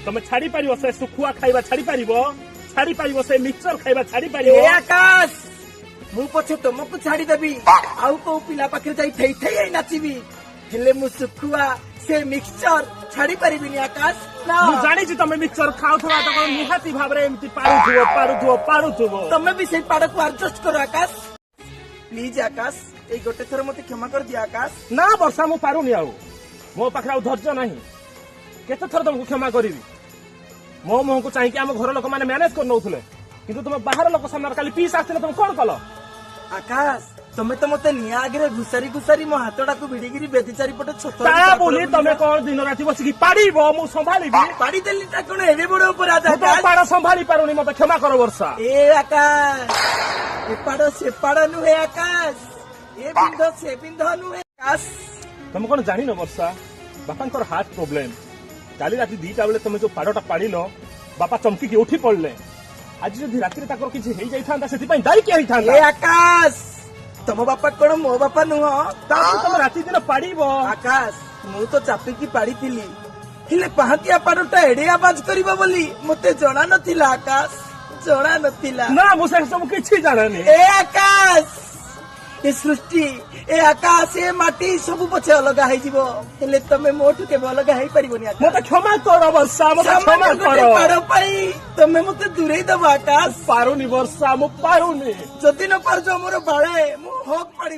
ତମେ ଛାଡି ପାରିବ ସେ ଶୁଖୁଆ ଖାଇବା ଛାଡି ପାରିବ ସେ ମିକ୍ସଚର ଖାଇବା ଛାଡି ଏ ପାରିବ ଆକାଶ ମୁଁ ପଛେ ତମକୁ ଛାଡିଦେବି ଆଉ କୋଉ ପିଲା ପାଖରେ ଯାଇ ଠେଇ ଠେଇ ନାଚିବି ହେଲେ ମୁଁ ଶୁଖୁଆ ସେ ମିକ୍ସଚର ଛାଡି ପାରିବିନି ଆକାଶ ନା ମୁଁ ଜାଣିଛି ତମେ ମିକ୍ସଚର ଖାଉଥିବା ତ ନିହାତି ଭାବରେ ଏମିତି ପାରୁଥିବ ତମେ ବି ସେଇ ପାଡକୁ ଆଡଜଷ୍ଟ କର ଆକାଶ ପ୍ଲିଜ ଆକାଶ ଏଇ ଗୋଟେ ଥର ମତେ କ୍ଷମା କରିଦିଅ ଆକାଶ ନା ବର୍ଷା ମୁଁ ପାରୁନି ଆଉ ମୋ ପାଖରେ ଆଉ ଧୈର୍ଯ୍ୟ ନାହିଁ କେତେ ଥର ତମକୁ କ୍ଷମା କରିବି ମୋ ମୁହଁକୁ ଚାହିଁକି ଆମ ଘର ଲୋକମାନେ ମ୍ୟାନେଜ କରି ନଉଥିଲେ କିନ୍ତୁ ତମେ ବାହାର ଲୋକ ସାମ୍ନାରେ କାଲି ପିସ୍ ଆସିଥିଲେ ତମେ କଣ କଲ ଆକାଶ ତମେ ତ ମତେ ନିଆଁ ଆଗରେ ଘୁସାରି ମୋ ହାତଟାକୁ ଭିଡିକିରି ବେଦି ଚାରିପଟେ ଛୋଟ ତା ବୋଲି ତମେ କଣ ଦିନ ରାତି ବସିକି ପାଡ଼ିବ ମୁଁ ସମ୍ଭାଳିବି ପାଡିଦେଲି ତା କଣ ଏଡେ ବଡ ଅପରାଧ ମୁଁ ତ ଆକାଶ ପାଡ଼ ସମ୍ଭାଳି ପାରୁନି ମତେ କ୍ଷମା କର ବର୍ଷା ଏ ଆକାଶ ଏପାଡ ସେପାଡ ନୁହେଁ ଆକାଶ ଏ ବିନ୍ଧ ସେ ବିନ୍ଧ ନୁହେଁ ଆକାଶ ତମେ କଣ ଜାଣିନ ବର୍ଷା ବାପାଙ୍କର ହାର୍ଟ ପ୍ରୋବ୍ଲେମ କାଲି ରାତି 2ଟା ବେଳେ ତମେ ଯୋଉ ପାଡ଼ଟା ପାଡ଼ିଲ ବାପା ଚମକିକି ଉଠି ପଡିଲେ ଆଜି ଯଦି ରାତିରେ ତାଙ୍କର କିଛି ହେଇଯାଇଥାନ୍ତା ସେଥିପାଇଁ ଦାୟୀ କିଏ ହେଇଥାନ୍ତା ଏ ଆକାଶ ତମ ବାପା କଣ ମୋ ବାପା ନୁହଁ ତାକୁ ତମେ ରାତି ଦିନ ପାଡ଼ିବ ଆକାଶ ମୁଁ ତ ଚାପିକି ପାଡିଥିଲି ହେଲେ ପାହାତିଆ ପାଡଟା ଏଡେ ଆବାଜ କରିବ ବୋଲି ମତେ ଜଣା ନଥିଲା ଆକାଶ ଜଣା ନଥିଲା ନା ମୁଁ ସେ ସବୁ କିଛି ଜାଣେନି ଏ ଆକାଶ ଏ ସୃଷ୍ଟି ଏ ଆକାଶ ଏ ମାଟି ସବୁ ପଛେ ଅଲଗା ହେଇଯିବ ହେଲେ ତମେ ମୋଠୁ କେବେ ଅଲଗା ହେଇପାରିବନି ଆକାଶ ମତେ କ୍ଷମା କର ବର୍ଷା ମତେ କ୍ଷମା ସାମାନ୍ୟ କର ଗୋଟେ ପାଡ ପାଇଁ ତମେ ମତେ ଦୂରେଇ ଦବ ଆକାଶ ପାରୁନି ବର୍ଷା ମୁଁ ପାରୁନି ଯଦି ନ ପାରୁଛ ମୋର ବାଳେ ମୁଁ ହକ୍ ପାଡି